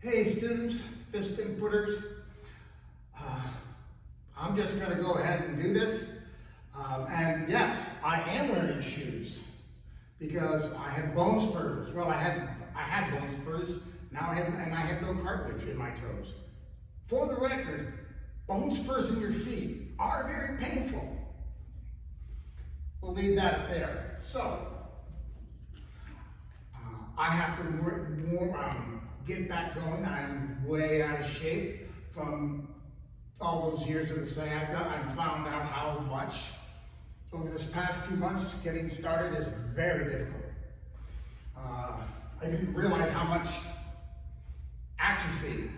Hey students, fist and footers, I'm just going to go ahead and do this. And yes, I am wearing shoes because I have bone spurs. Well, I had bone spurs. Now I have no cartilage in my toes. For the record, bone spurs in your feet are very painful. We'll leave that there. So I have to get back going. I'm way out of shape from all those years of the sciatica. I found out how much over this past few months getting started is very difficult. I didn't realize how much atrophy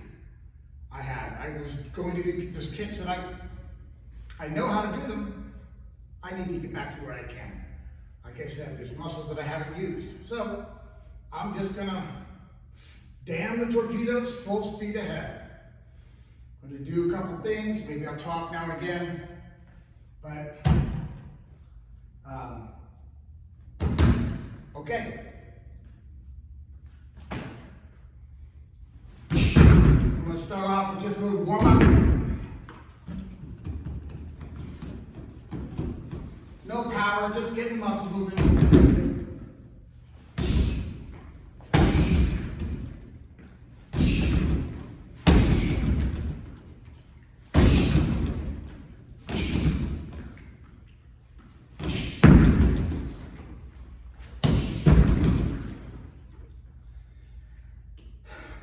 I had. I was going to do those kicks and I know how to do them. I need to get back to where I can. Like I said, there's muscles that I haven't used. So I'm just gonna damn the torpedoes, full speed ahead. I'm gonna do a couple things. Maybe I'll talk now and again, but okay. I'm gonna start off with just a little warm up. No power, just getting muscles moving.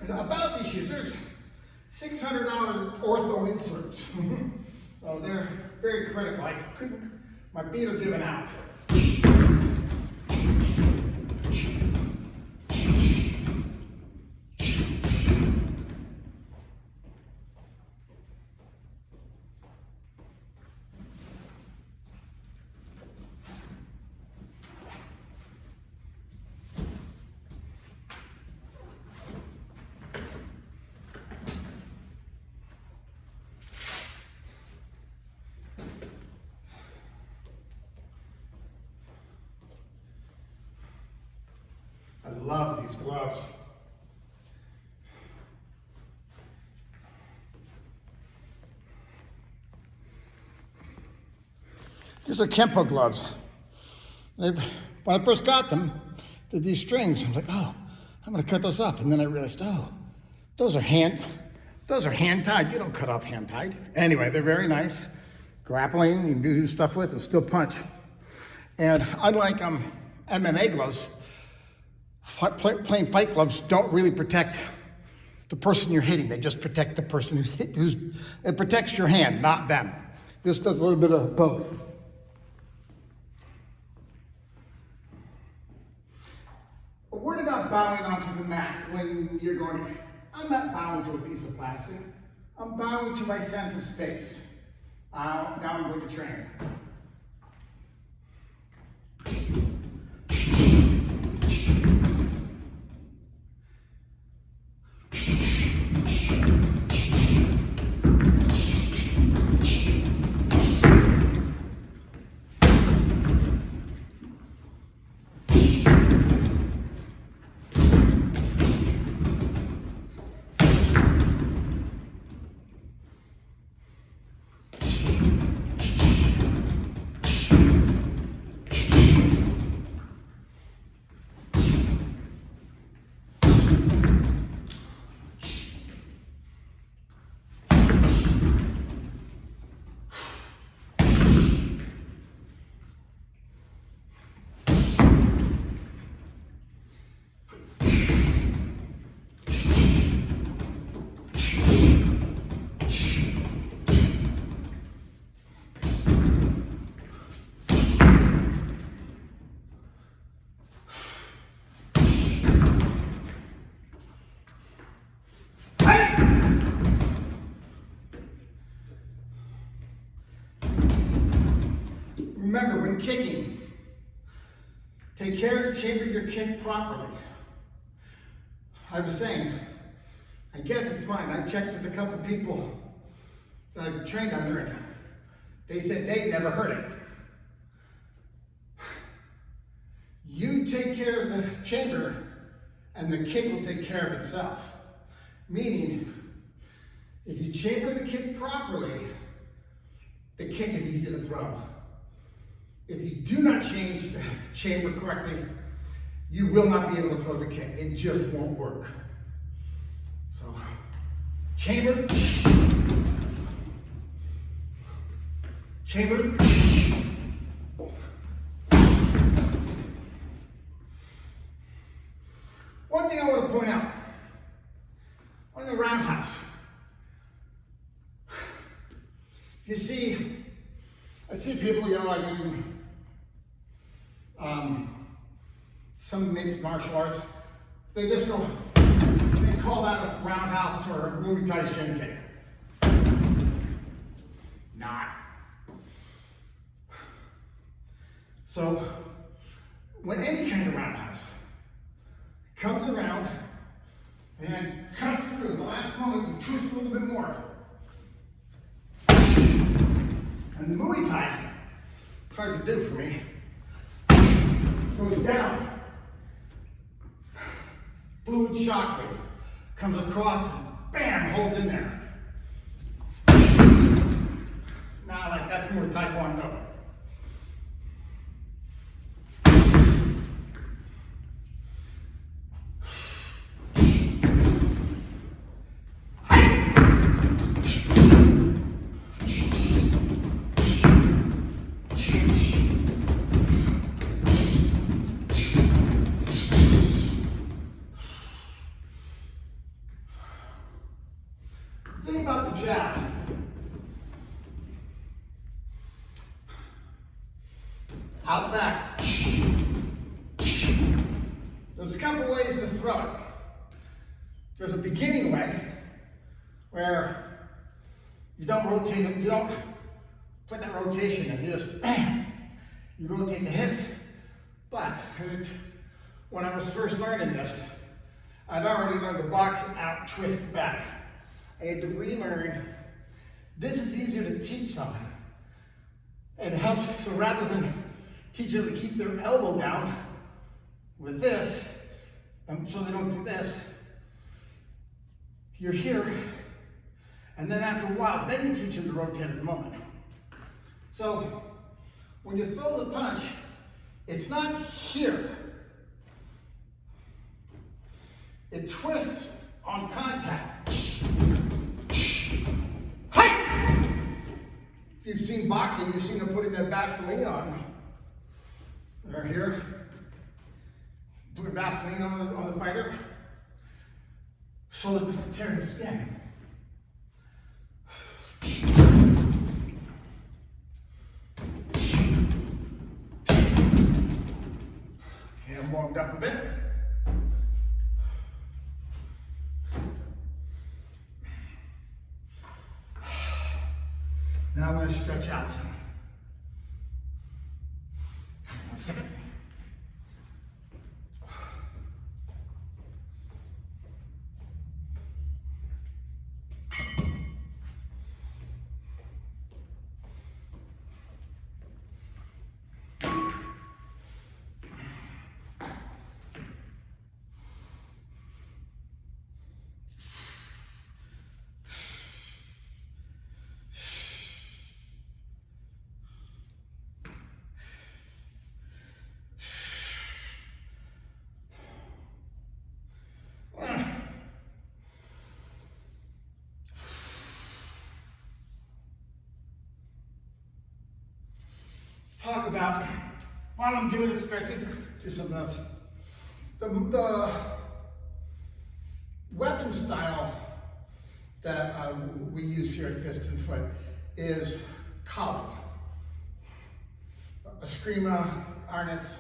And about these shoes, there's $600 ortho inserts. So they're very critical. My feet are giving out. I love these gloves. These are Kempo gloves. When I first got them, these strings, I'm like, oh, I'm gonna cut those off. And then I realized, oh, those are hand tied. You don't cut off hand tied. Anyway, they're very nice. Grappling, you can do stuff with and still punch. And unlike MMA gloves, plain fight gloves don't really protect the person you're hitting. They just protect the person it protects your hand, not them. This does a little bit of both. A word about bowing onto the mat when you're going, I'm not bowing to a piece of plastic. I'm bowing to my sense of space. Now I'm going to train. Remember, when kicking, take care to chamber your kick properly. I was saying, I guess it's mine. I checked with a couple people that I've trained under it. They said they'd never heard it. You take care of the chamber and the kick will take care of itself. Meaning, if you chamber the kick properly, the kick is easy to throw. If you do not change the chamber correctly, you will not be able to throw the kick. It just won't work. So, chamber, chamber. One thing I want to point out, on the roundhouse, you see, I see people, you know, like in some mixed martial arts, they just go, they call that a roundhouse or a Muay Thai shin kick. Not. So, when any kind of roundhouse comes around and cuts through, the last moment you twist a little bit more. And the Muay Thai, it's hard to do for me, goes down. Fluid shockwave comes across and bam, holds in there. Now, like that's more Taekwondo. The thing about the jab, out back. There's a couple ways to throw it. There's a beginning way where you don't rotate it, you don't put that rotation in, you just bam, you rotate the hips. But when I was first learning this, I'd already learned the box out, twist back. I had to relearn. This is easier to teach someone. It helps, so rather than teaching them to keep their elbow down with this, so they don't do this, you're here, and then after a while, then you teach them to rotate at the moment. So, when you throw the punch, it's not here. It twists on contact. If you've seen boxing, you've seen them putting that Vaseline on. They're here, putting Vaseline on the fighter so that it doesn't tear the skin. Okay, I'm warmed up a bit. Now I'm going to stretch out some. One second. Talk about, while I'm doing the stretching, do something else. The weapon style that we use here at Fist and Foot is collie. A screamer, harness,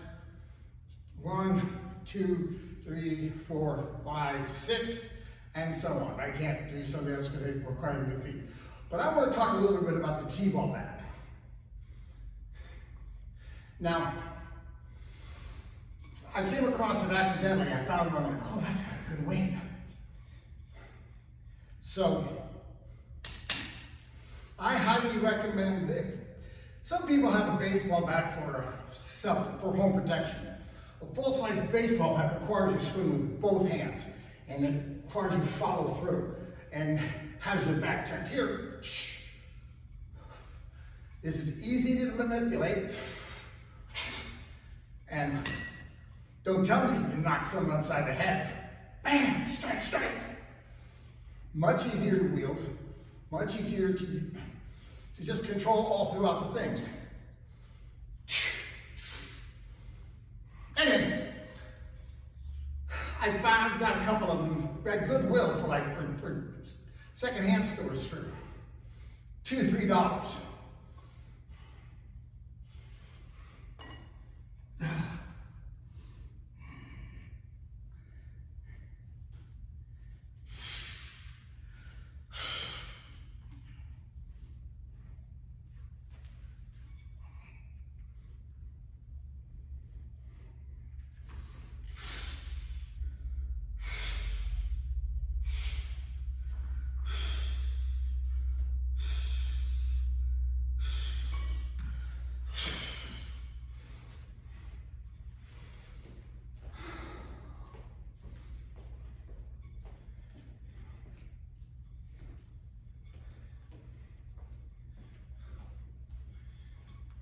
1, 2, 3, 4, 5, 6, and so on. I can't do something else because they require me to feet. But I want to talk a little bit about the T-ball mat. Now, I came across it accidentally. I found one, I'm like, oh, that's got a good weight. So, I highly recommend that. Some people have a baseball bat for home protection. A full-size baseball bat requires you to swing with both hands. And then requires you to follow through and has your back turned. Here, this is easy to manipulate, and don't tell me you can knock someone upside the head. Bam, strike, strike. Much easier to wield, much easier to just control all throughout the things. Anyway, I've got a couple of them at Goodwill for like for secondhand stores for $2, $3.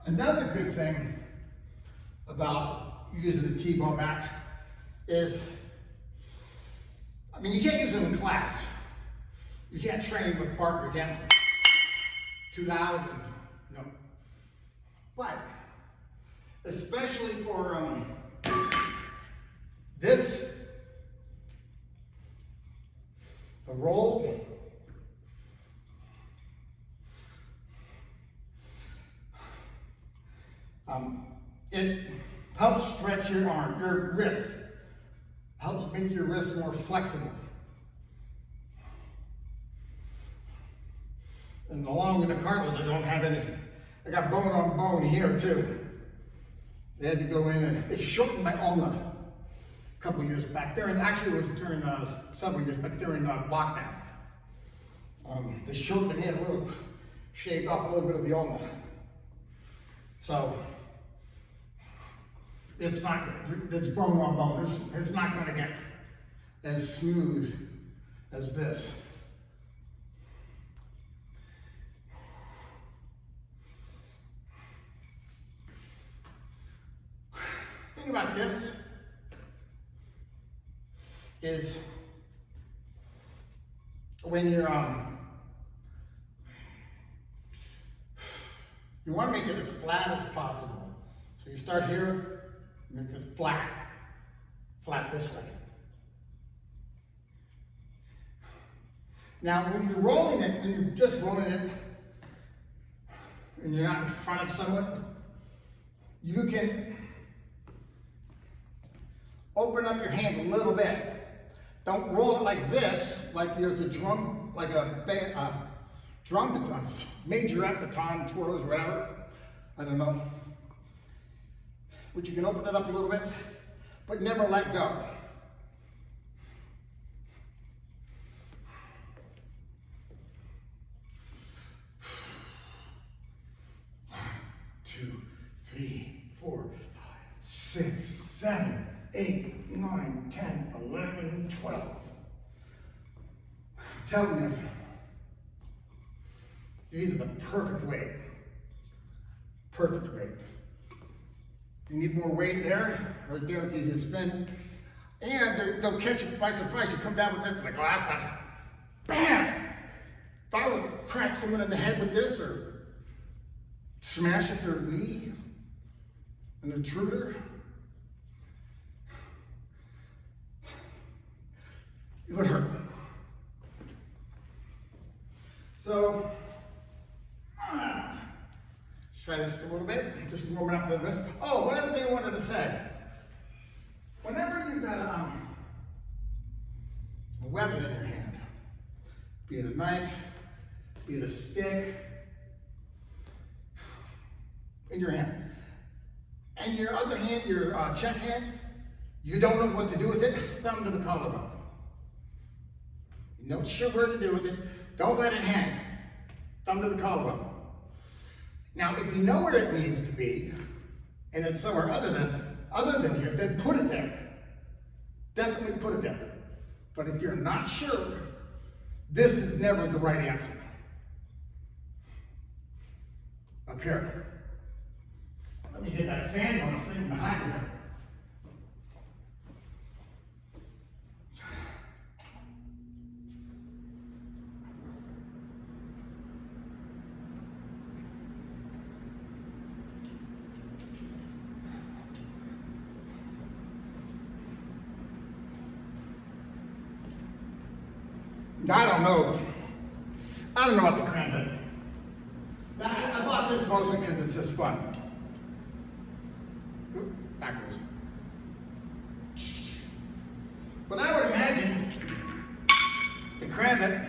Another good thing about using the T-bar mat is, I mean, you can't use them in class. You can't train with a partner, you can't too loud, and, no. But, especially for this, the roll, it helps stretch your arm, your wrist. Helps make your wrist more flexible. And along with the cartilage, I don't have any, I got bone on bone here too. They had to go in and they shortened my ulna a couple years back. Actually it was during several years back during lockdown. They shortened me a little, shaved off a little bit of the ulna. So, it's bone on bone. It's not going to get as smooth as this. The thing about this is when you're you want to make it as flat as possible. So you start here. Make it flat this way. Now, when you're rolling it, when you're just rolling it, and you're not in front of someone, you can open up your hand a little bit. Don't roll it like this, like you're the drum, like a drum baton, majorette baton, twirlers, whatever. I don't know. But you can open it up a little bit, but never let go. One, 2, 3, 4, 5, 6, 7, 8, 9, 10, 11, 12. I'm telling you, these are the perfect weight. Perfect weight. You need more weight there, right there, it's easy to spin. And they'll catch you by surprise. You come down with this, they're like, oh, that's not, bam! If I would crack someone in the head with this or smash at their knee, an intruder, it would hurt. So, try this for a little bit, just warming up the wrist. Oh, one other thing I wanted to say. Whenever you've got a weapon in your hand, be it a knife, be it a stick, in your hand, and your other hand, your check hand, you don't know what to do with it, thumb to the collarbone. You're not sure where to do with it, don't let it hang. Thumb to the collarbone. Now, if you know where it needs to be, and it's somewhere other than here, then put it there. Definitely put it there. But if you're not sure, this is never the right answer. Up here. Let me get that fan on the thing behind me. I don't know about the cranberry. I bought this mostly because it's just fun. Oop, backwards. But I would imagine the cranberry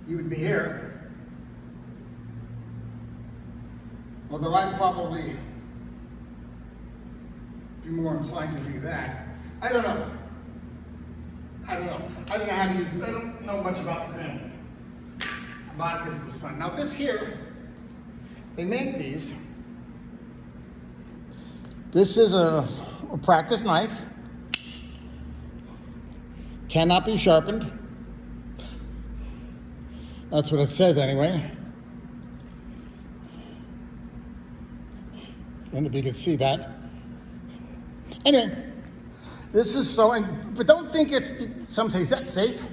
you would be here. Although I'd probably be more inclined to do that. I don't know. I don't know how to use it. I don't know much about the cranberry. I bought it because it was fun. Now this here, they make these. This is a practice knife. Cannot be sharpened. That's what it says anyway. I don't know if you can see that. Anyway, this is so, but don't think some say, is that safe?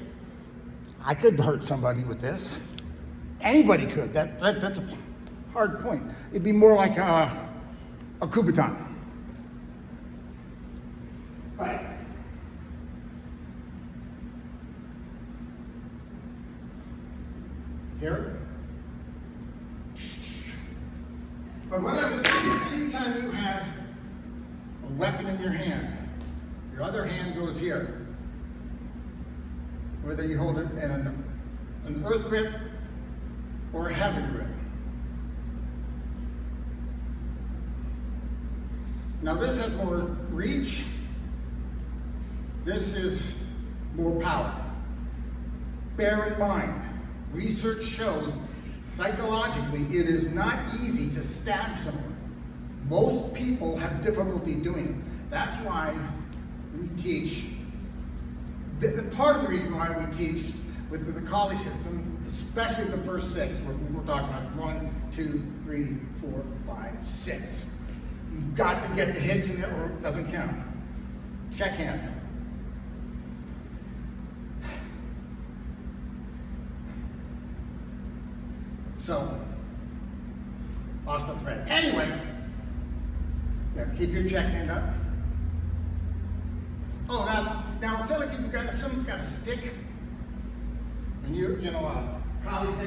I could hurt somebody with this. Anybody could. That's a hard point. It'd be more like a Kubotan. Right. Here. But what I was thinking, anytime you have a weapon in your hand, your other hand goes here. Whether you hold it in an earth grip or a heaven grip. Now this has more reach. This is more power. Bear in mind, research shows psychologically it is not easy to stab someone. Most people have difficulty doing it. That's why we teach, the part of the reason why we teach with the college system, especially the first six, where we're talking about 1, 2, 3, 4, 5, 6. You've got to get the hits in it or it doesn't count. Check hand. So, lost the thread. Anyway, yeah, keep your check hand up. Oh, now it's not like if someone's got a stick, and Collie's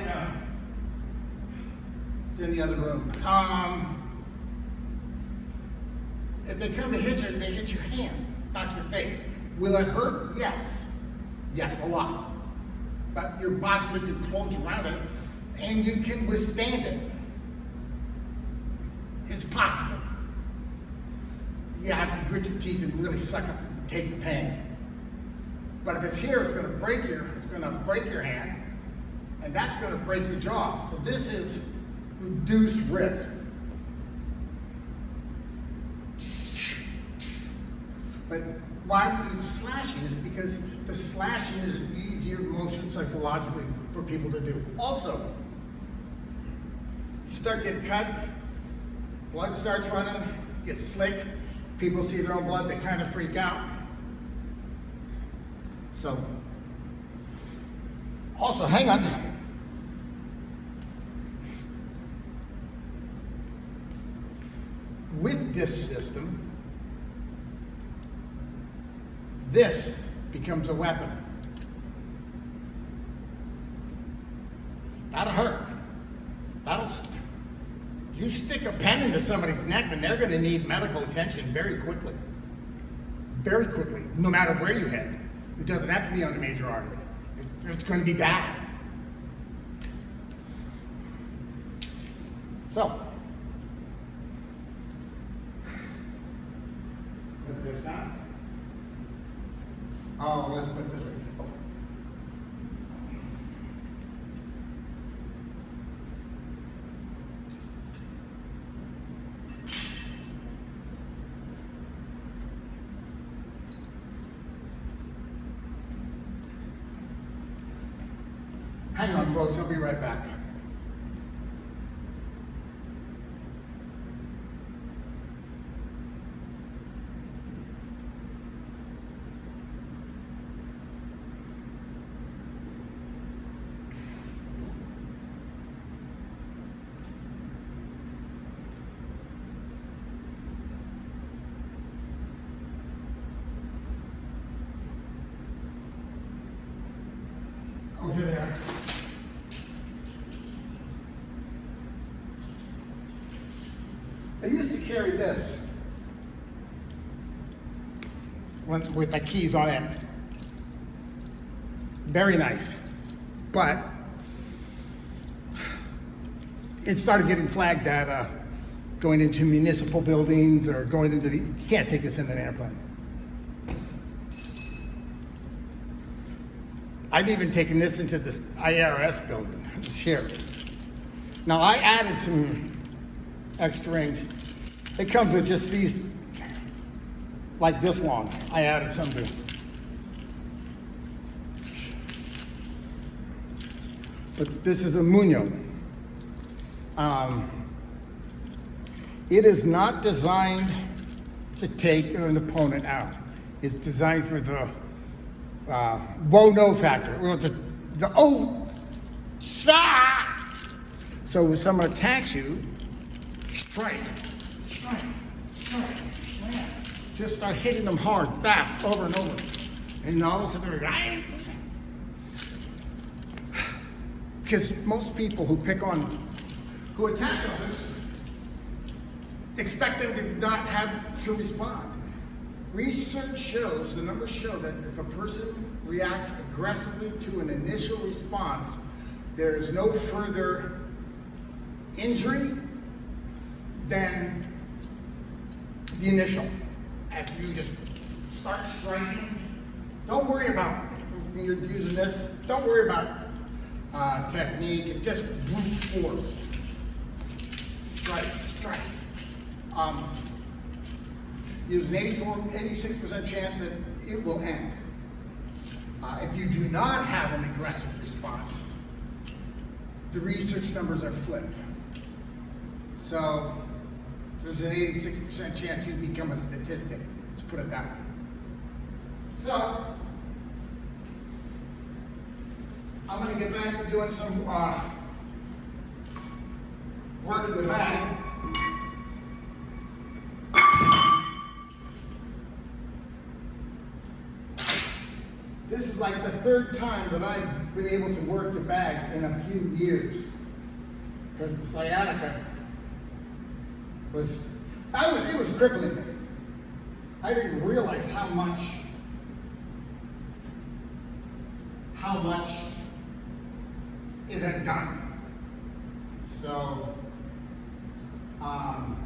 in the other room. If they come to hit you, they hit your hand, not your face. Will it hurt? Yes. Yes, a lot. But your body can close around it, and you can withstand it. It's possible. You have to grit your teeth and really suck up and take the pain. But if it's here, it's going to break your hand, and that's going to break your jaw. So this is reduced risk. But why we do slashing is because the slashing is an easier motion psychologically for people to do. Also, you start getting cut, blood starts running, gets slick, people see their own blood, they kind of freak out. So, also, hang on. With this system, this becomes a weapon. That'll hurt. You stick a pen into somebody's neck and they're going to need medical attention very quickly. Very quickly, no matter where you hit. It doesn't have to be on the major artery. It's going to be bad. So, put this down. Oh, let's put it this way. Oh. Hang on, folks, I'll be right back. Oh, here they are. I used to carry this with my keys on it. Very nice. But it started getting flagged at going into municipal buildings or going into you can't take this in an airplane. I've even taken this into this IRS building. It's here. Now I added some extra rings. It comes with just these, like this long. I added some to it. But this is a Muño. It is not designed to take an opponent out. It's designed for the whoa-no factor. The oh, ah! So when someone attacks you, strike. Just start hitting them hard, fast, over and over. And all of a sudden they're like, because most people who attack others, expect them to not have to respond. Research shows, the numbers show that if a person reacts aggressively to an initial response, there is no further injury than the initial. After you just start striking, don't worry about when you're using this, don't worry about technique, just brute force. Strike. There's an 86% chance that it will end. If you do not have an aggressive response, the research numbers are flipped. So there's an 86% chance you become a statistic. Let's put it that way. So I'm going to get back to doing some work in the bag. This is like the third time that I've been able to work the bag in a few years. Because the sciatica it was crippling me. I didn't realize how much it had done. So, and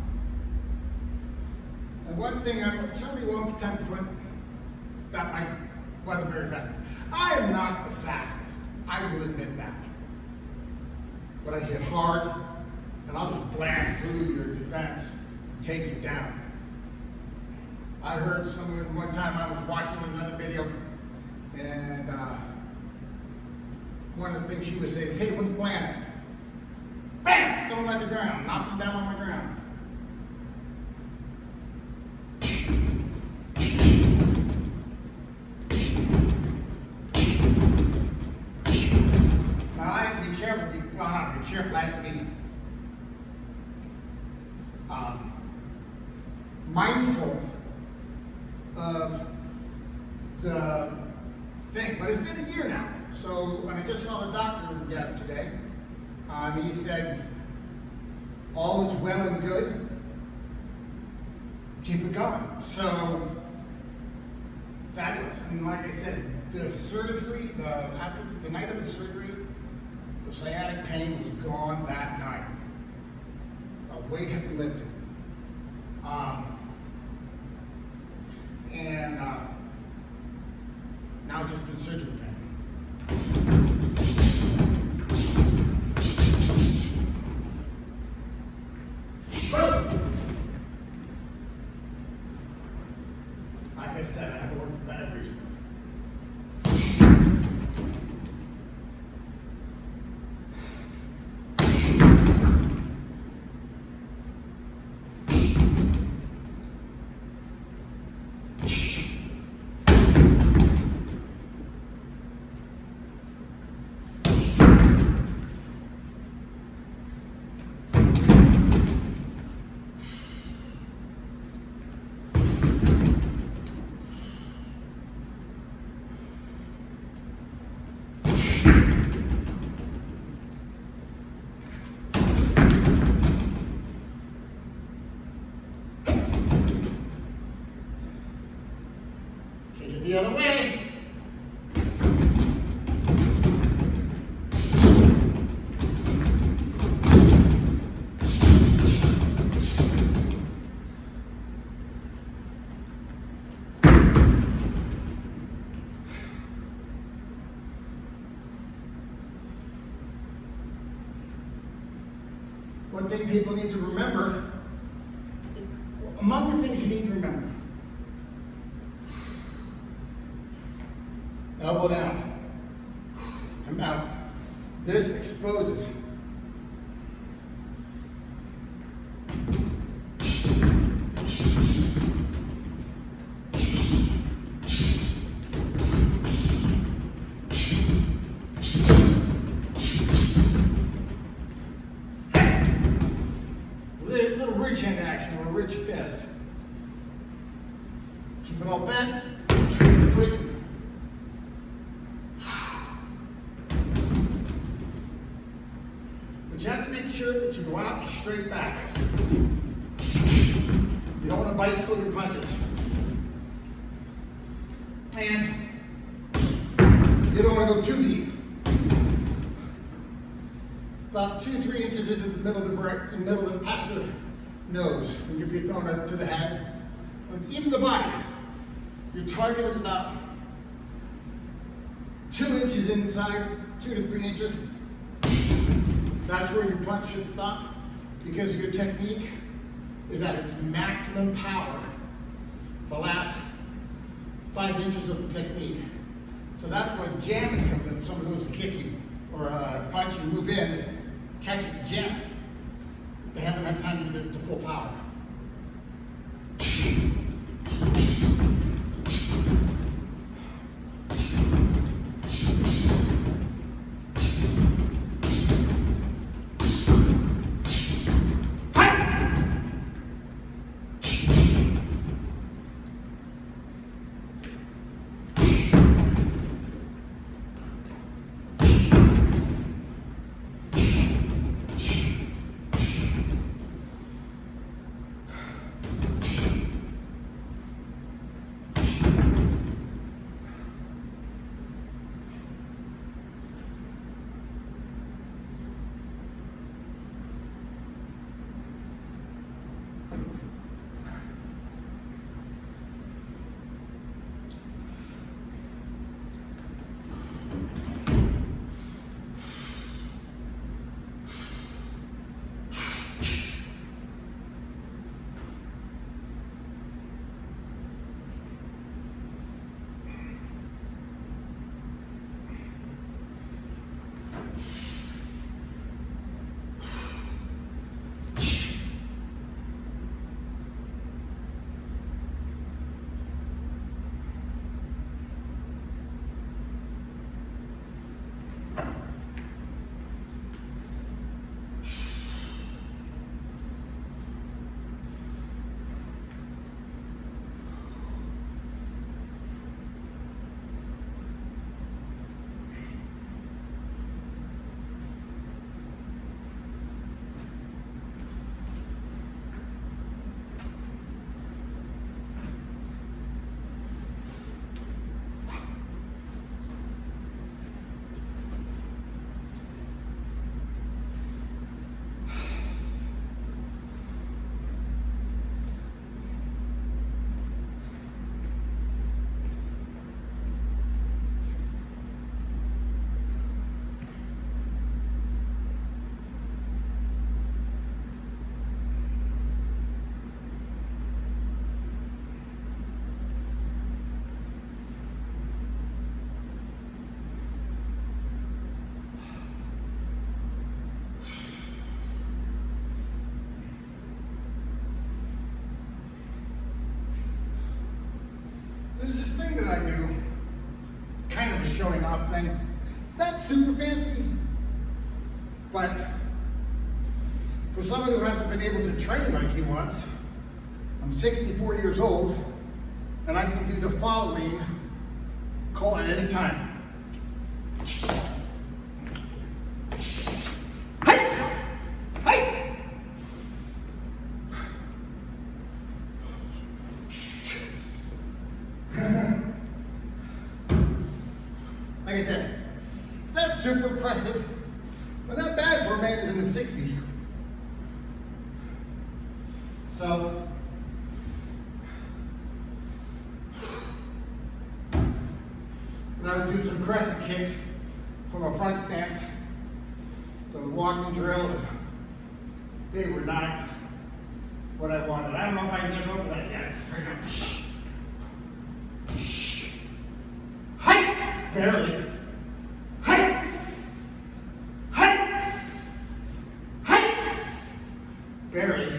one thing I certainly won't pretend that I wasn't very fast. I am not the fastest. I will admit that. But I hit hard, and I'll just blast through your defense and take you down. I heard someone one time I was watching another video, and one of the things she would say is, "Hey, what's the plan?" Bam! Throw him at the ground, knock him down on the ground. Now I have to be careful. Well, I have to be careful. I have to be mindful of the thing. But it's been a year now. So when I just saw the doctor yesterday, he said, all is well and good. Keep it going. So, fabulous. And like I said, the surgery, after the night of the surgery, the sciatic pain was gone that night. The weight had been lifted. And now it's just been surgical pain. Like I said, I haven't worked bad recently. Kick it the other way. One thing people need to remember, among the things you need to remember, elbow down, and out. This exposes. Little ridge hand action or a ridge fist. Keep it all bent. But you have to make sure that you go out and straight back. You don't want to bicycle your punches. And you don't want to go too deep. About 2-3 inches into the middle of the break, the middle of the past the nose, when you're thrown up to the head, and even the body. Your target is about 2 inches inside, 2 to 3 inches. That's where your punch should stop, because your technique is at its maximum power the last 5 inches of the technique. So that's why jamming comes in. If someone goes kicking or punch and move in, catch it, jam it. They haven't had time to get it to full power. There's this thing that I do, kind of a showing off thing. It's not super fancy, but for someone who hasn't been able to train like he wants, I'm 64 years old, and I can do the following call at any time. I said, it's not super impressive, but not bad for a man who's in his 60s. So, when I was doing some crescent kicks from a front stance, the walking drill, and they were not what I wanted. I don't know if I can get over that yet. Right now. Hi! Barely. Hi! Hi! Hi! Barely.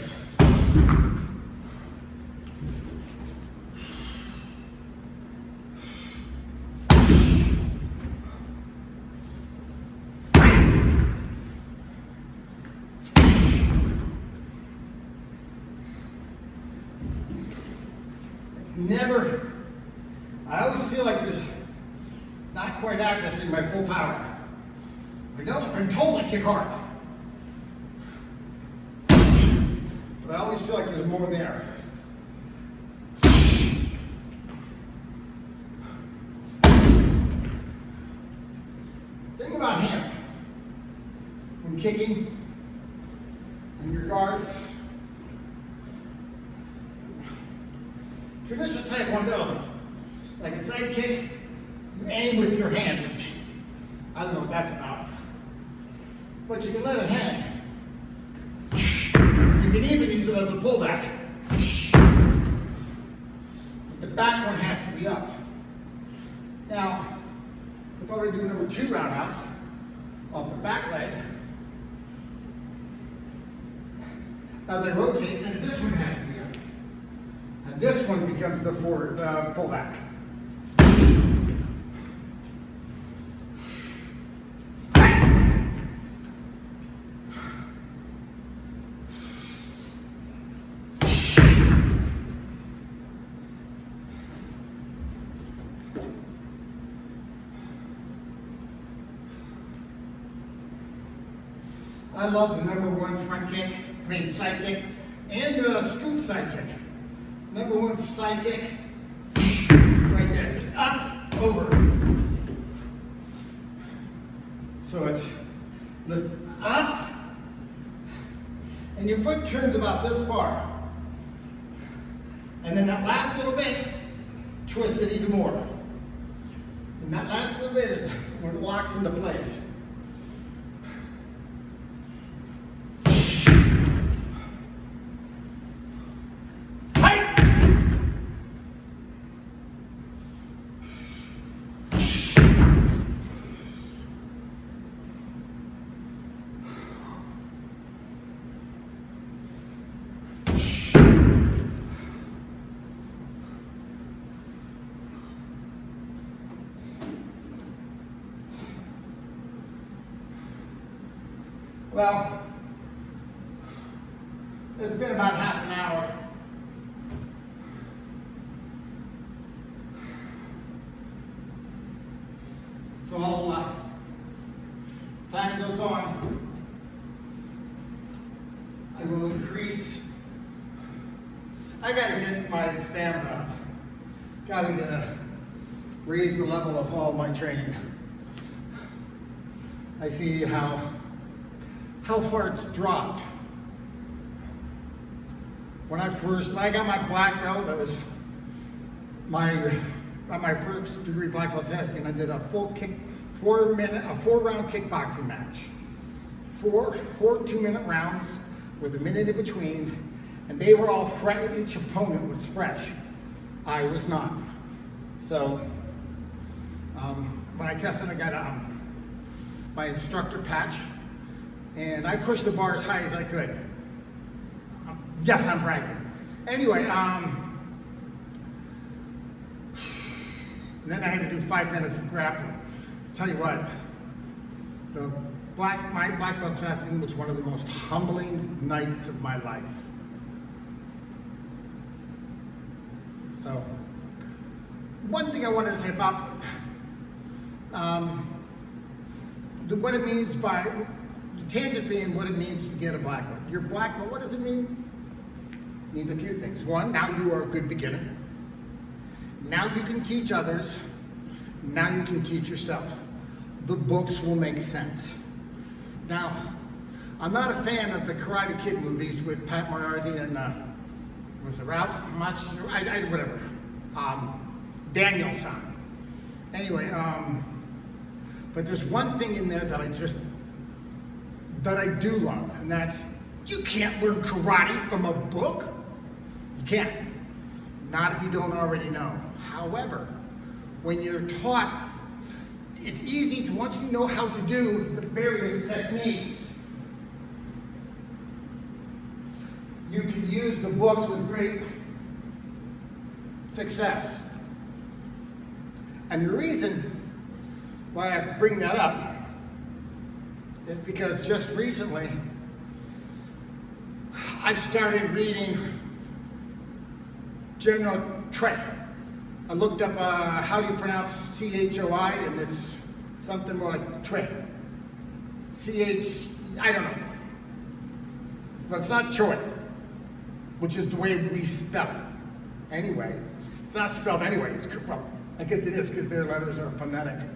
Never, I always feel like there's not quite accessing my full power. I've been told I kick hard. But I always feel like there's more there. Thing about hands, when kicking in your guard, traditional Taekwondo, like a side kick, you aim with your hand, which I don't know what that's about. But you can let it hang. You can even use it as a pullback. But the back one has to be up. Now, if I were to do number 2 roundhouse off the back leg, as I rotate, and this one has to be up. And this one becomes the pullback. I love the number 1 side kick, and scoop side kick. Number 1 side kick, right there, just up, over. So it's lift up, and your foot turns about this far. And then that last little bit, twist it even more. And that last little bit is when it locks into place. Well, it's been about half an hour. So time goes on, I will increase. I gotta get my stamina up. Gotta raise the level of all my training. I see how far it's dropped. When I got my black belt, that was my first degree black belt testing. I did a full 4-round kickboxing match. Four 2-minute rounds with a minute in between, and they were all fresh. Each opponent was fresh. I was not. So when I tested, I got my instructor patch, and I pushed the bar as high as I could. Yes, I'm bragging. Anyway, and then I had to do 5 minutes of grappling. Tell you what, my black belt testing was one of the most humbling nights of my life. So, one thing I wanted to say about what it means by the tangent being what it means to get a black belt. Your black belt, what does it mean? It means a few things. One, now you are a good beginner. Now you can teach others. Now you can teach yourself. the books will make sense. Now, I'm not a fan of the Karate Kid movies with Pat Moriarty and was it Ralph? I'm not sure. Whatever. Daniel-san. Anyway, but there's one thing in there that I do love, and that's you can't learn karate from a book. You can't. Not if you don't already know. However, when you're taught, it's easy to, once you know how to do the various techniques, you can use the books with great success. And the reason why I bring that up is because just recently I've started reading General Trey. I looked up how do you pronounce CHOI, and it's something more like Trey. I don't know. But it's not Choi, which is the way we spell it. Anyway, it's not spelled anyway. Well, I guess it is because their letters are phonetic.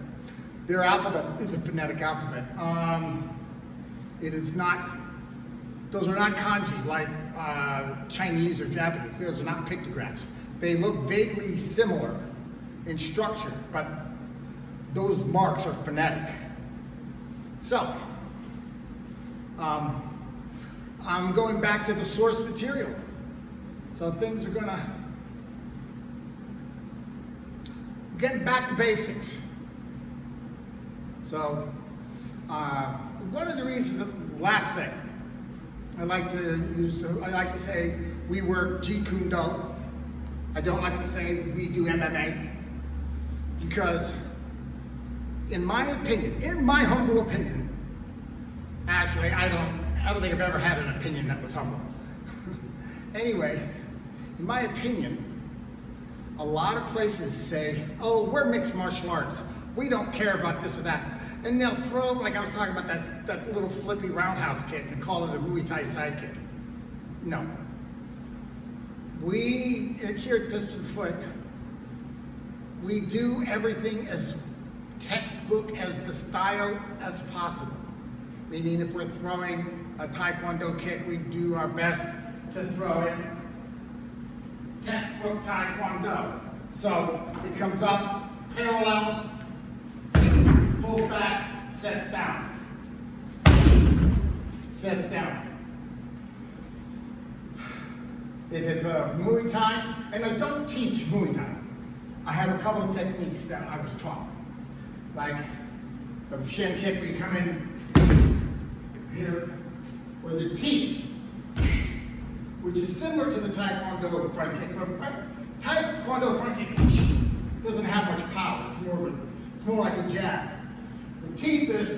Their alphabet is a phonetic alphabet. It is not, those are not kanji like Chinese or Japanese. Those are not pictographs. They look vaguely similar in structure, but those marks are phonetic. So, I'm going back to the source material. So things are getting back to basics. So, one of the reasons, last thing, I like to say we work Jeet Kune Do. I don't like to say we do MMA, because in my opinion, in my humble opinion, actually I don't think I've ever had an opinion that was humble. Anyway, in my opinion, a lot of places say, oh, we're mixed martial arts. We don't care about this or that. And they'll throw, like I was talking about that little flippy roundhouse kick and call it a Muay Thai sidekick. No. We, here at Fist and Foot, we do everything as textbook as the style as possible. Meaning if we're throwing a Taekwondo kick, we do our best to throw it textbook Taekwondo. So it comes up, parallel, pulls back, sets down. Sets down. If it's a Muay Thai, and I don't teach Muay Thai, I have a couple of techniques that I was taught. Like the shin kick where you come in here, or the T, which is similar to the Taekwondo front kick, but Taekwondo front kick doesn't have much power. It's more like a jab. The T is,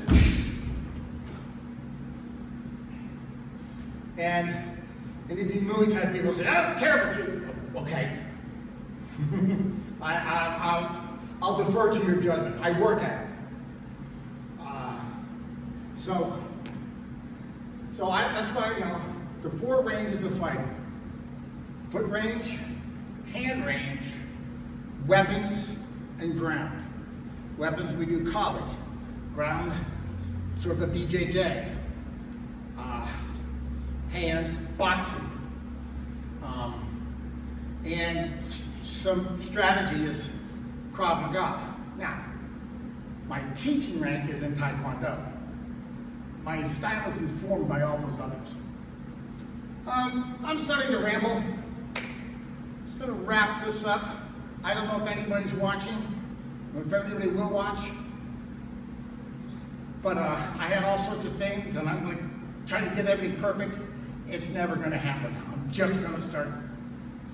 and if you Muay Thai people say, oh, terrible kick. Okay. I'll defer to your judgment. I work at it. That's why, the 4 ranges of fighting: foot range, hand range, weapons, and ground. Weapons, we do Kali. Ground, sort of the BJJ. Hands, boxing. And some strategy is Krav Maga. Now, my teaching rank is in Taekwondo. My style is informed by all those others. I'm starting to ramble. Just gonna wrap this up. I don't know if anybody's watching, or if anybody will watch. But I had all sorts of things, and I'm like trying to get everything perfect. It's never gonna happen. I'm just gonna start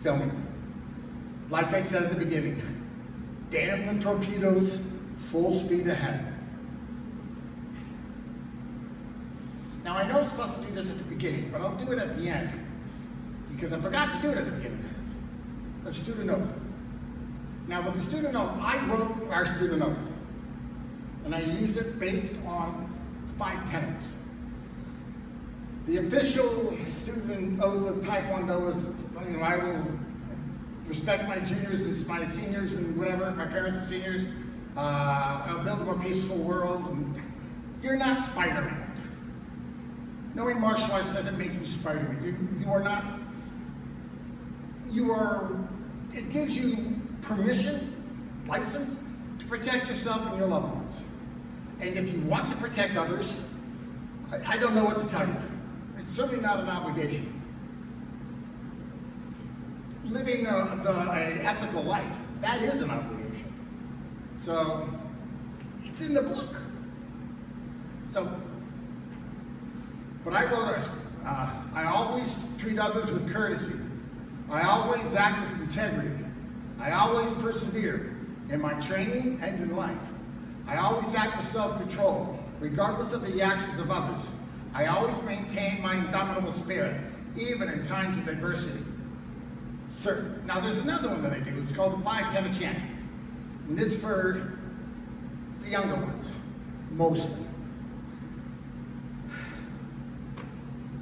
filming. Like I said at the beginning, damn the torpedoes, full speed ahead. Now I know I'm supposed to do this at the beginning, but I'll do it at the end, because I forgot to do it at the beginning. The student oath. Now with the student oath, I wrote our student oath, and I used it based on 5 tenets. The official student oath of Taekwondo is, I will respect my juniors and my seniors and whatever, my parents and seniors. build a more peaceful world. And you're not Spider-Man. Knowing martial arts doesn't make you Spider-Man. You are not. You are. It gives you permission, license, to protect yourself and your loved ones. And if you want to protect others, I don't know what to tell you. It's certainly not an obligation. Living a ethical life, that is an obligation. So, it's in the book. So, but I wrote, I always treat others with courtesy. I always act with integrity. I always persevere in my training and in life. I always act with self-control, regardless of the actions of others. I always maintain my indomitable spirit, even in times of adversity. Certain. Now there's another one that I do. It's called the 5-10 chant. And this is for the younger ones, mostly.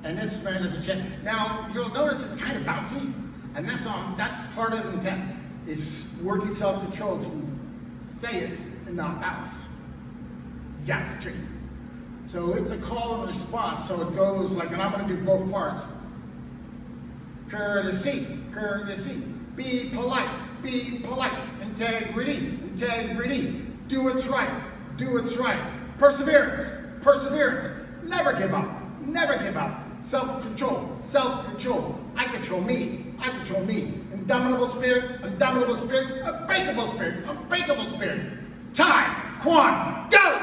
And this man is a chant. Now you'll notice it's kind of bouncy, and that's part of the intent. Is working self-control to say it and not bounce. Yeah, it's tricky. So it's a call and response. So it goes like, and I'm going to do both parts. Courtesy, courtesy. Be polite, integrity, integrity. Do what's right, do what's right. Perseverance, perseverance. Never give up, never give up. Self-control, self-control. I control me, I control me. Indomitable spirit, unbreakable spirit, unbreakable spirit. Time, Quan, go!